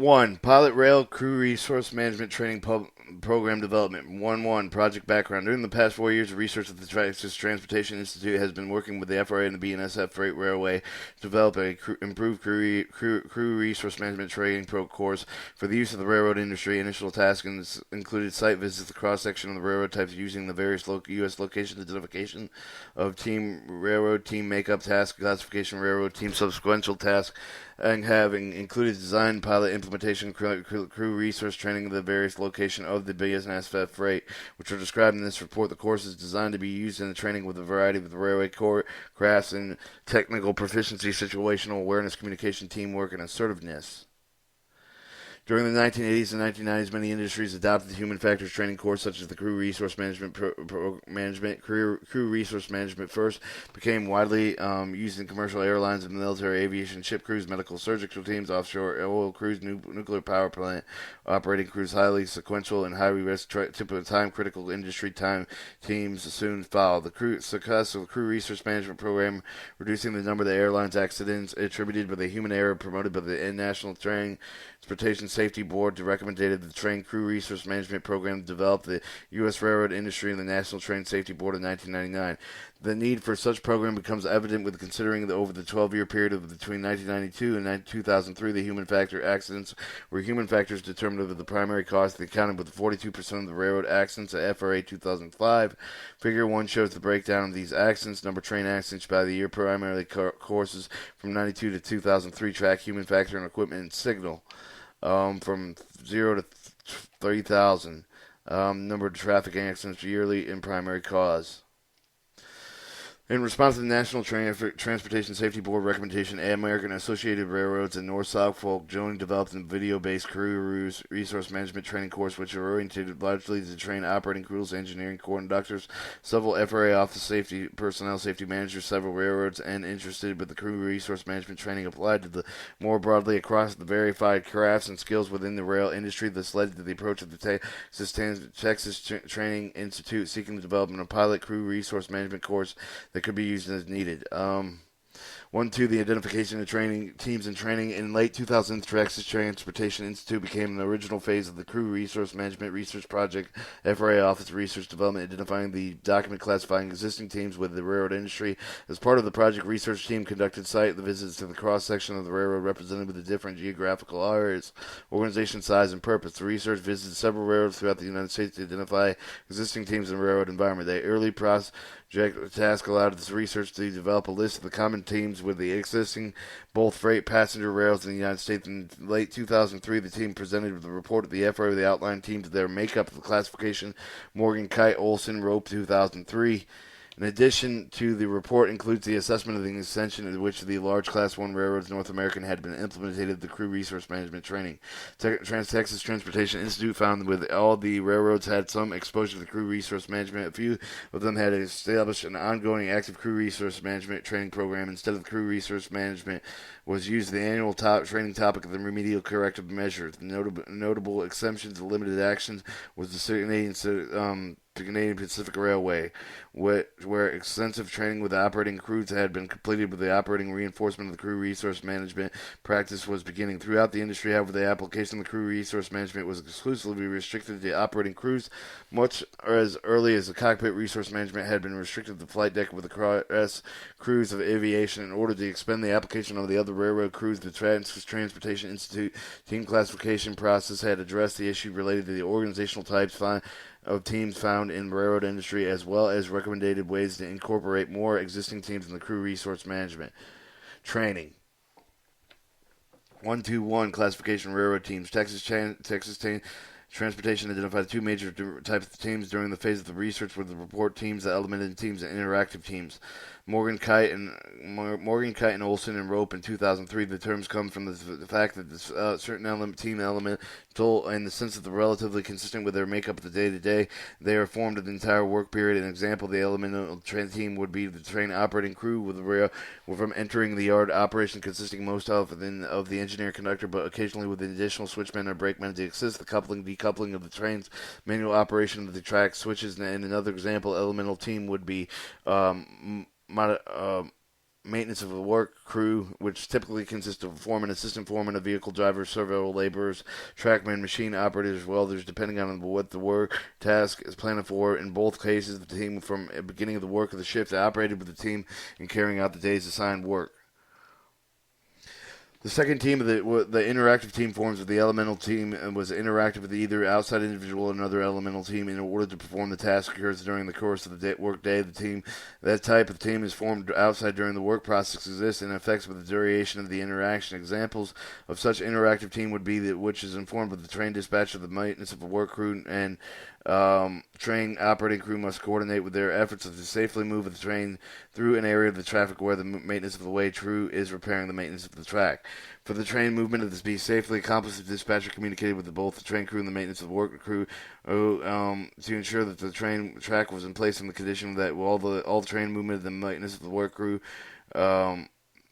1. Pilot Rail Crew Resource Management Training Program Development. 1 Project Background. During the past 4 years of research at the Texas Transportation Institute has been working with the FRA and the BNSF Freight Railway to develop a improved crew resource management training course for the use of the railroad industry. Initial tasks included site visits to the cross-section of the railroad types using the various U.S. location identification of team railroad team makeup task classification railroad team subsequential task and having included design, pilot, implementation, crew resource training of the various location of the BNSF freight, which are described in this report. The course is designed to be used in the training with a variety of the railway crafts and technical proficiency, situational awareness, communication, teamwork, and assertiveness. During the 1980s and 1990s, many industries adopted the human factors training course, such as the crew resource management Crew resource management first became widely used in commercial airlines and military aviation, ship crews, medical surgical teams, offshore oil crews, nuclear power plant operating crews, highly sequential and highly risk time critical industry time teams soon followed. The success of the crew resource management program, reducing the number of the airlines accidents attributed by the human error, promoted by the International Transportation Safety Board, recommended the Train Crew Resource Management Program to develop the U.S. railroad industry and the National Train Safety Board in 1999. The need for such program becomes evident with considering that over the 12-year period of between 1992 and 2003, the human factor accidents were human factors determined the primary cause. They accounted with 42% of the railroad accidents at FRA 2005. Figure 1 shows the breakdown of these accidents. Number train accidents by the year, primarily courses from 92 to 2003 track human factor and equipment and signal. From 0 to 3,000. Number of traffic accidents yearly in primary cause. In response to the National Transportation Safety Board recommendation, American Associated Railroads and North-South Folk jointly developed a video-based crew resource management training course, which are oriented largely to train operating crews, engineering corps conductors, several FRA office safety personnel, safety managers, several railroads, and interested, but the crew resource management training applied to the more broadly across the verified crafts and skills within the rail industry. This led to the approach of the Texas Training Institute seeking the development of a pilot crew resource management course that could be used as needed. 1, 2, the identification of training teams and training. In late 2000, the Texas Transportation Institute became the original phase of the Crew Resource Management Research Project, FRA Office of Research Development, identifying the document classifying existing teams with the railroad industry. As part of the project, research team conducted site visits to the cross-section of the railroad represented with the different geographical areas, organization size, and purpose. The research visited several railroads throughout the United States to identify existing teams in the railroad environment. The early task allowed this research to develop a list of the common teams with the existing both freight passenger rails in the United States. In late 2003, the team presented the report of the FRA with the outline teams, their makeup, the classification, Morgan, Kite, Olson, Rope, 2003. In addition to the report includes the assessment of the extension in which the large Class 1 railroads North American had been implemented the crew resource management training. Texas Transportation Institute found that all the railroads had some exposure to crew resource management. A few of them had established an ongoing active crew resource management training program. Instead of crew resource management was used the annual training topic of the remedial corrective measures. Notable exceptions to limited actions was the Canadian Pacific Railway, where extensive training with the operating crews had been completed with the operating reinforcement of the crew resource management practice was beginning. Throughout the industry, however, the application of the crew resource management was exclusively restricted to operating crews, much as early as the cockpit resource management had been restricted to the flight deck with the crews of aviation. In order to expand the application of the other railroad crews, the Transportation Institute team classification process had addressed the issue related to the organizational types of teams found in the railroad industry, as well as recommended ways to incorporate more existing teams in the crew resource management training. 121 classification railroad teams. Texas Transportation identified two major types of teams during the phase of the research with the report teams, the elemented teams, and interactive teams. Morgan, Kite, and Olson and Rope in 2003. The terms come from the fact that this certain team element in the sense that they're relatively consistent with their makeup of the day-to-day. They are formed of the entire work period. An example, the elemental train team would be the train operating crew with the rail from entering the yard operation consisting most of the engineer conductor, but occasionally with additional switchmen or brakemen to assist the coupling, decoupling of the train's manual operation of the track switches. And another example, elemental team would be maintenance of a work crew, which typically consists of a foreman, assistant foreman, a vehicle driver, several laborers, trackmen, machine operators, welders, depending on what the work task is planned for. In both cases, the team from the beginning of the work of the shift operated with the team in carrying out the day's assigned work. The second team of the interactive team forms with the elemental team and was interactive with either outside individual or another elemental team in order to perform the task occurs during the course of the work day. That type of team is formed outside during the work process exists and affects with the duration of the interaction. Examples of such interactive team would be which is informed with the train dispatch of the maintenance of a work crew and train operating crew must coordinate with their efforts to safely move the train through an area of the traffic where the maintenance of the way crew is repairing the maintenance of the track. For the train movement of this be safely accomplished, the dispatcher communicated with both the train crew and the maintenance of the work crew to ensure that the train track was in place in the condition that all the train movement of the maintenance of the work crew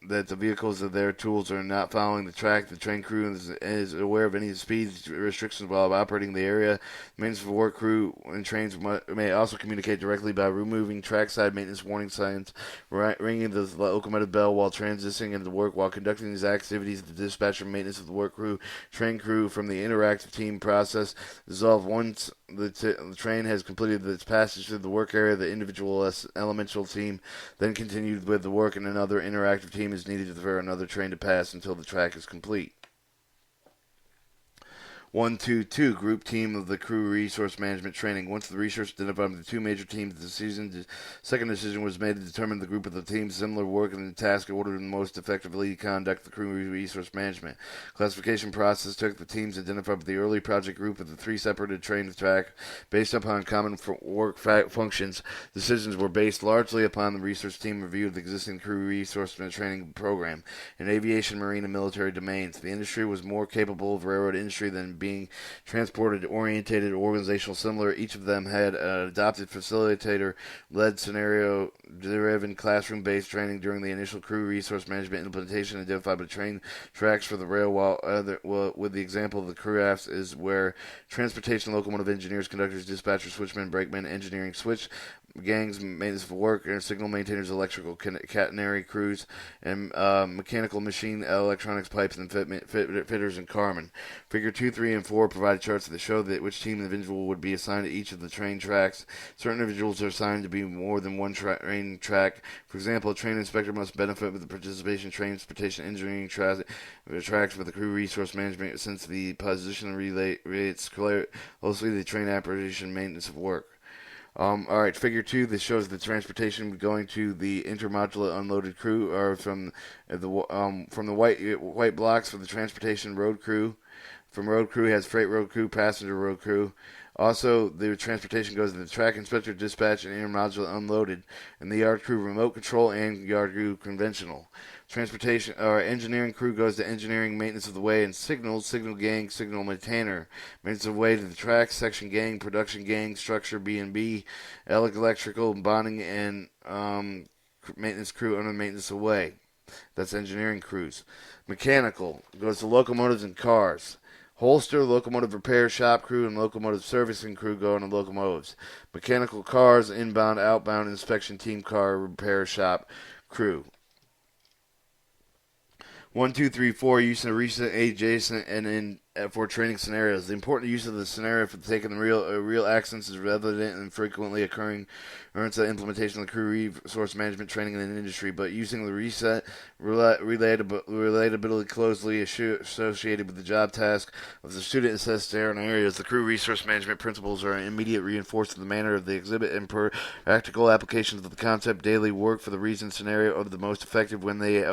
that the vehicles of their tools are not following the track. The train crew is aware of any speed restrictions while operating the area. Maintenance of the work crew and trains may also communicate directly by removing trackside maintenance warning signs, ringing the locomotive bell while transitioning into work. While conducting these activities, the dispatcher maintenance of the work crew, train crew from the interactive team process dissolve once the train has completed its passage through the work area. The individual elemental team then continued with the work, and another interactive team is needed for another train to pass until the track is complete. 122 Group Team of the Crew Resource Management Training. Once the resource identified the two major teams of the second decision was made to determine the group of the teams, similar work and the task in order to most effectively conduct the crew resource management. Classification process took the teams identified with the early project group of the three separated train track based upon common work functions. Decisions were based largely upon the research team review of the existing crew resource training program. In aviation, marine, and military domains, the industry was more capable of railroad industry than being transported orientated organizational similar. Each of them had an adopted facilitator-led scenario-driven classroom-based training during the initial crew resource management implementation identified by train tracks for the rail, with the example of the crew rafts is where transportation locomotive engineers, conductors, dispatchers, switchmen, brakemen, engineering switch gangs, maintenance of work, and signal maintainers, electrical catenary crews, and mechanical machine, electronics, pipes, and fitters and carmen. Figure 2, 3, and 4 provide charts that show that which team individual would be assigned to each of the train tracks. Certain individuals are assigned to be more than one train track. For example, a train inspector must benefit with the participation in transportation engineering tracks with the crew resource management, since the position relates closely to the train operation maintenance of work. Alright, figure 2, this shows the transportation going to the intermodular unloaded crew, or from the white blocks for the transportation road crew. From road crew has freight road crew, passenger road crew. Also, the transportation goes to the track inspector, dispatch, and intermodular unloaded, and the yard crew remote control and yard crew conventional. Transportation or engineering crew goes to engineering, maintenance of the way, and signal gang, signal maintainer, maintenance of the way to the track, section gang, production gang, structure B&B, electrical, bonding, and maintenance crew under maintenance of way. That's engineering crews. Mechanical goes to locomotives and cars. Holster, locomotive repair shop crew, and locomotive servicing crew go on the locomotives. Mechanical cars, inbound, outbound inspection team car repair shop crew. 1, 2, 3, 4. Use of recent, adjacent, and for training scenarios. The important use of the scenario for taking the real accidents is evident and frequently occurring during the implementation of the crew resource management training in an industry, but using the relatability closely associated with the job task of the student assessed areas, the crew resource management principles are immediate reinforced in the manner of the exhibit and practical applications of the concept daily work for the reason scenario of the most effective when they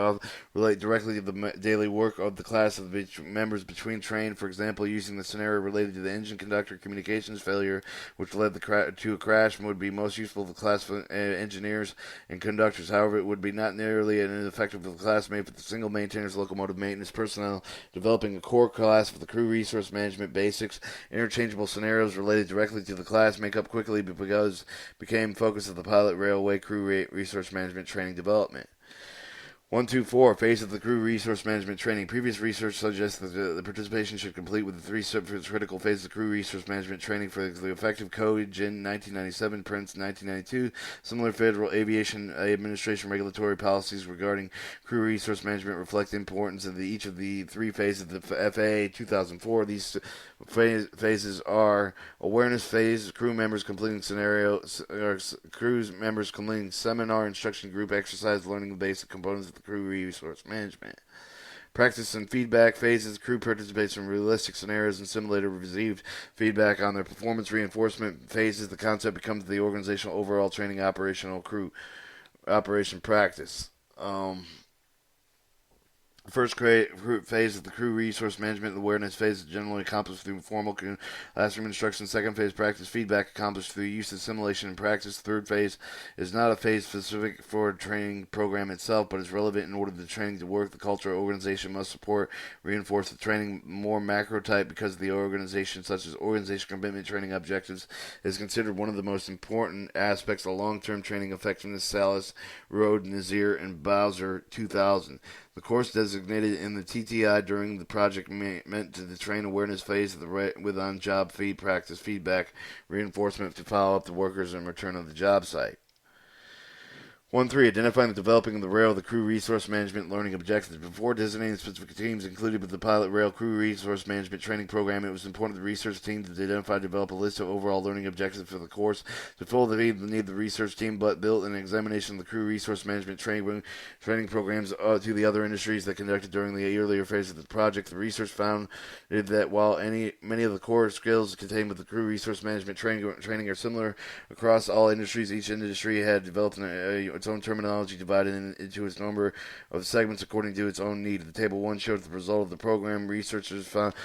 relate directly to the daily work of the class of the members between train. For example, using the scenario related to the engine conductor communications failure, which led to a crash, would be most useful to the class of engineers and conductors. However, it would be not nearly as effective for the class made for the single maintainers, locomotive maintenance personnel. Developing a core class for the crew resource management basics, interchangeable scenarios related directly to the class make up quickly because became focus of the pilot railway crew resource management training development. 124, phase of the crew resource management training. Previous research suggests that the participation should complete with the three critical phases of crew resource management training for the effective code in 1997, Prince 1992. Similar Federal Aviation Administration regulatory policies regarding crew resource management reflect the importance of each of the three phases of the FAA 2004. These phases are awareness phase, crew members completing seminar, instruction group exercise, learning the basic components of the crew resource management. Practice and feedback phases. Crew participates in realistic scenarios and simulator received feedback on their performance. Reinforcement phases. The concept becomes the organizational overall training operational crew operation practice. The first phase of the crew resource management awareness phase is generally accomplished through formal classroom instruction. Second phase, practice feedback, accomplished through use of simulation and practice. Third phase is not a phase specific for a training program itself, but is relevant in order for the training to work. The culture organization must support, reinforce the training more macro type because the organization, such as organization commitment training objectives, is considered one of the most important aspects of long-term training effectiveness. Salas, Rode, Nazir, and Bowser 2000. The course designated in the TTI during the project meant to train awareness phase with on-job practice feedback reinforcement to follow up the workers and return on the job site. 1.3. Identifying and developing the rail, the crew resource management learning objectives. Before designating specific teams included with the pilot rail crew resource management training program, it was important for the research team to identify and develop a list of overall learning objectives for the course. To fulfill the need the research team built an examination of the crew resource management training programs to the other industries that conducted during the earlier phase of the project. The research found that while many of the core skills contained with the crew resource management training are similar across all industries, each industry had developed its own terminology divided into its number of segments according to its own need. The table 1 showed the result of the program. Researchers found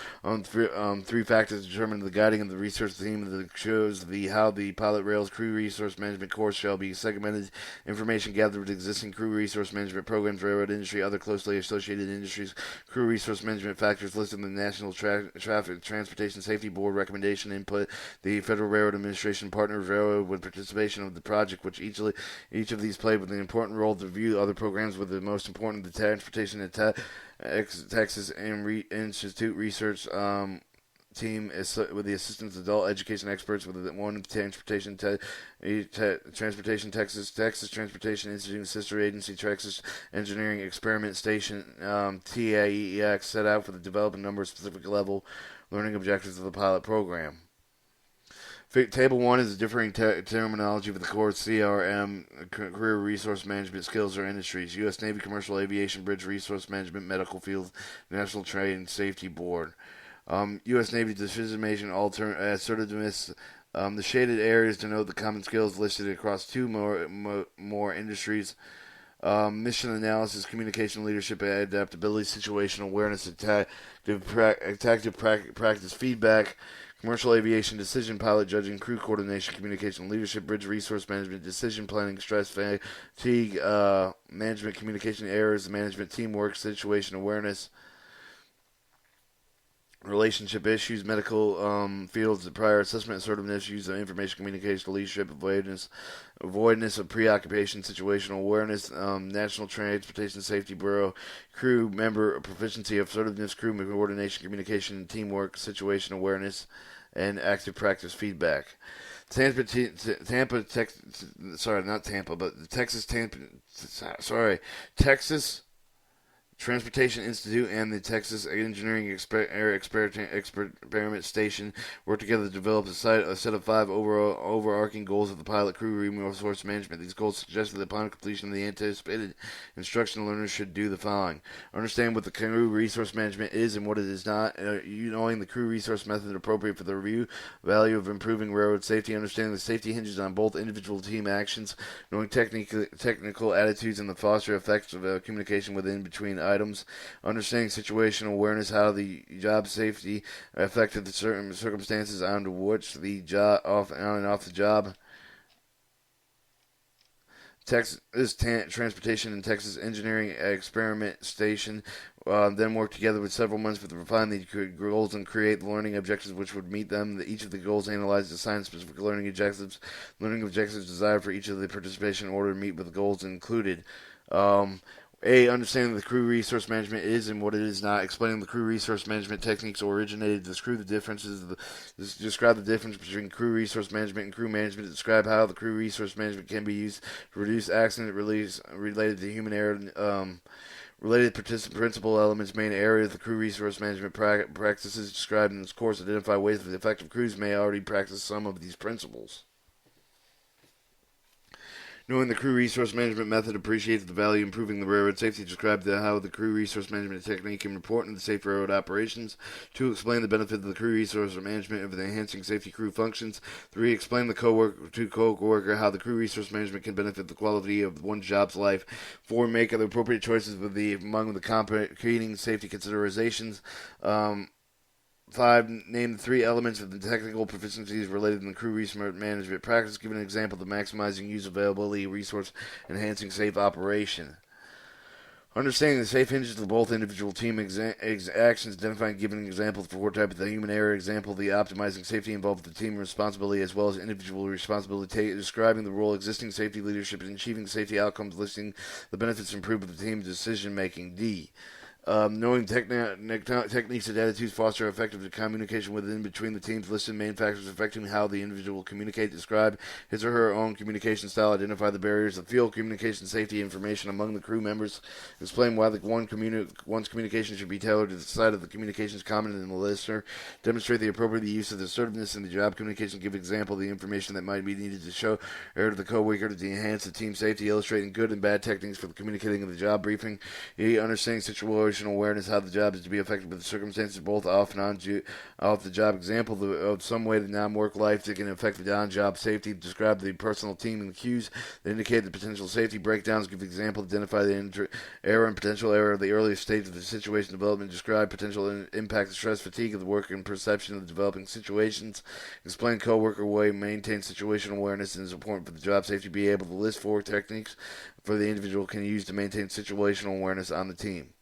three factors determined the guiding of the research team that shows how the pilot rail's crew resource management course shall be segmented. Information gathered with existing crew resource management programs, railroad industry, other closely associated industries. Crew resource management factors listed in the National Traffic Transportation Safety Board recommendation input. The Federal Railroad Administration partners railroad with participation of the project, which each of these played with an important role to review other programs with the most important, the Transportation and Texas Institute Research team with the assistance of adult education experts with one Transportation Texas Transportation Institute sister agency Texas Engineering Experiment Station TAEX set out for the development number of specific level learning objectives of the pilot program. Table 1 is a differing terminology for the core CRM, career resource management skills or industries. U.S. Navy Commercial Aviation Bridge Resource Management Medical Field National Trade Safety Board. U.S. Navy decision-making assertiveness. The shaded areas denote the common skills listed across two more industries. Mission analysis, communication, leadership, adaptability, situational awareness, tactive practice, feedback. Commercial aviation, decision, pilot judging, crew coordination, communication, leadership, bridge resource management, decision planning, stress, fatigue, management, communication errors, management, teamwork, situation awareness, relationship issues, medical fields, prior assessment, assertiveness, use of information communication, leadership, avoidance of preoccupation, situational awareness, National Transportation Safety Bureau, crew member proficiency, assertiveness, crew coordination, communication, teamwork, situation awareness, and active practice feedback. Texas Transportation Institute and the Texas Engineering Experiment Station work together to develop a set of 5 overarching goals of the pilot crew resource management. These goals suggest that upon completion of the anticipated instruction, learners should do the following: understand what the crew resource management is and what it is not, knowing the crew resource method appropriate for the review, value of improving railroad safety, understanding the safety hinges on both individual team actions, knowing technical attitudes and the foster effects of communication within between items, understanding situational awareness, how the job safety affected the certain circumstances under which the job on and off the job. Texas Transportation and Texas Engineering Experiment Station then work together with several months to refine the goals and create the learning objectives which would meet them. Each of the goals analyzed assign specific learning objectives. Learning objectives desired for each of the participation in order to meet with the goals included. A. Understanding the crew resource management is and what it is not. Explaining the crew resource management techniques originated. Describe the difference between crew resource management and crew management. Describe how the crew resource management can be used to reduce accident release related to human error. Related principal elements, main areas of the crew resource management practices described in this course. Identify ways that effective crews may already practice some of these principles. Knowing the crew resource management method appreciates the value of improving the railroad safety. Describe how the crew resource management technique can report in the safe railroad operations. 2. Explain the benefit of the crew resource management of enhancing safety crew functions. 3. Explain the co-worker how the crew resource management can benefit the quality of one's job's life. 4. Make the appropriate choices among the competing safety considerations. 5. Name the 3 elements of the technical proficiencies related to the crew resource management practice. Give an example of maximizing use availability, resource enhancing safe operation. Understanding the safe hinges of both individual team actions, identifying giving examples for what type of the human error example, the optimizing safety involved with the team responsibility as well as individual responsibility, describing the role existing safety leadership in achieving safety outcomes, listing the benefits improved with the team's decision making. D. Knowing techniques and attitudes foster effective communication within between the teams. Listen main factors affecting how the individual communicate. Describe his or her own communication style. Identify the barriers of field communication safety information among the crew members. Explain why one's communication should be tailored to the side of the communications common in the listener. Demonstrate the appropriate use of the assertiveness in the job communication. Give example of the information that might be needed to show error to the co-worker to enhance the team safety. Illustrating good and bad techniques for the communicating of the job briefing. Understanding situational awareness, how the job is to be effective with the circumstances both off and off the job. Example of some way the non-work life that can affect the on-job safety. Describe the personal team and cues that indicate the potential safety breakdowns. Give example. Identify the error and potential error of the earliest stage of the situation development. Describe potential impact of stress, fatigue of the work, and perception of the developing situations. Explain co-worker way. Maintain situational awareness and is important for the job safety. Be able to list 4 techniques for the individual can use to maintain situational awareness on the team.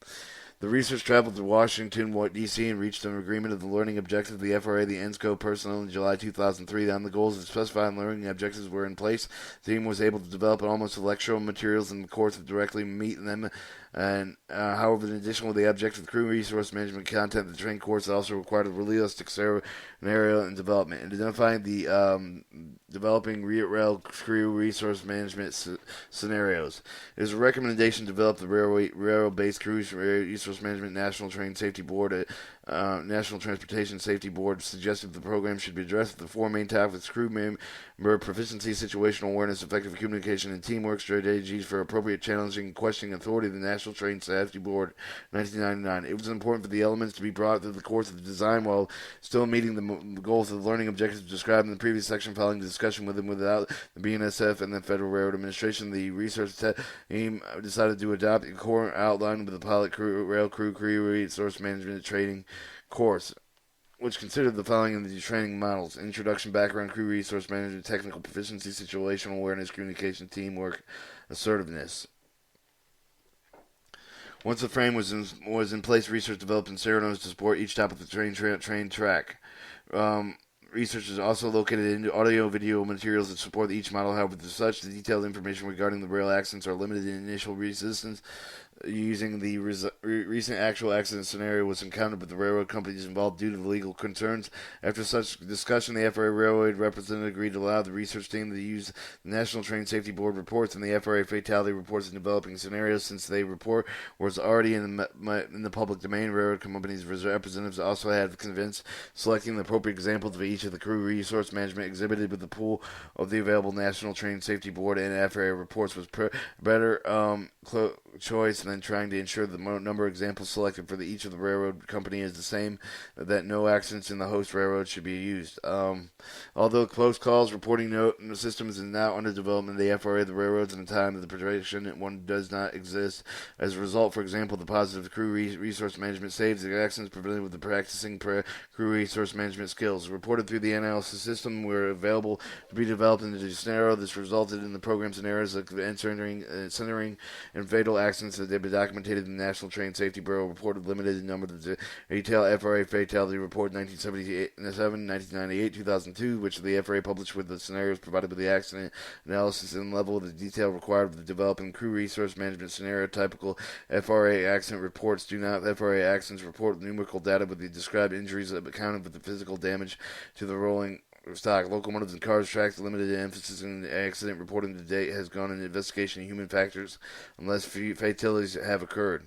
The research traveled to Washington, D.C., and reached an agreement of the learning objectives of the FRA, the ENSCO personnel in July 2003. On the goals of specified learning objectives were in place. The team was able to develop almost lectural materials in the course to directly meet them. And however, in addition with the objective of crew resource management content, the training course also required a realistic scenario and development. In identifying the developing rail crew resource management scenarios, it is a recommendation to develop the railroad-based crew resource management National Train Safety Board. National Transportation Safety Board suggested the program should be addressed with the 4 main topics: crew member proficiency, situational awareness, effective communication, and teamwork strategies for appropriate challenging and questioning authority of the National Train Safety Board, 1999. It was important for the elements to be brought through the course of the design while still meeting the goals of the learning objectives described in the previous section. Following the discussion with them without the BNSF and the Federal Railroad Administration, the research team decided to adopt a core outline with the pilot rail crew resource management training course, which considered the following in the training models: introduction, background, crew resource management, technical proficiency, situational awareness, communication, teamwork, assertiveness. Once the frame was in place, research developed in ceremonies to support each top of the train track. Research is also located in audio-video materials that support each model. However, the detailed information regarding the rail accidents are limited in initial resistance. Using the recent actual accident scenario was encountered with the railroad companies involved due to the legal concerns. After such discussion, the FRA railroad representative agreed to allow the research team to use the National Train Safety Board reports and the FRA fatality reports in developing scenarios. Since they report was already in the public domain, railroad companies' representatives also had convinced selecting the appropriate examples of each of the crew resource management exhibited with the pool of the available National Train Safety Board and FRA reports was better choice than trying to ensure the number of examples selected for each of the railroad company is the same, that no accidents in the host railroad should be used. Although close calls reporting systems is now under development, the FRA, the railroads, in the time of the projection, one does not exist. As a result, for example, the positive crew resource management saves the accidents prevented with the practicing crew resource management skills. Reported through the analysis system were available to be developed in the scenario. This resulted in the program scenarios like centering and fatal accidents that had been documented in the National Train Safety Bureau report of limited number of the retail FRA fatality report in 1977, 1998, 2002, which the FRA published with the scenarios provided with the accident analysis and level of the detail required of the developing crew resource management scenario. Typical FRA accident reports do not. FRA accidents report numerical data with the described injuries accounted for the physical damage to the rolling stock. Locomotives and cars, tracks, limited emphasis in the accident reporting to date has gone into investigation of human factors unless fatalities have occurred.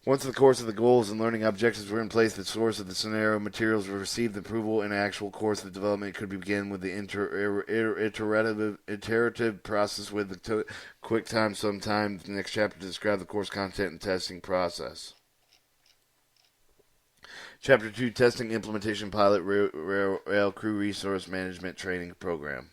Once the course of the goals and learning objectives were in place, the source of the scenario materials were received approval, and actual course of development could begin with the iterative process with the quick time sometime. The next chapter to describe the course content and testing process. Chapter 2, Testing Implementation Pilot Rail Crew Resource Management Training Program.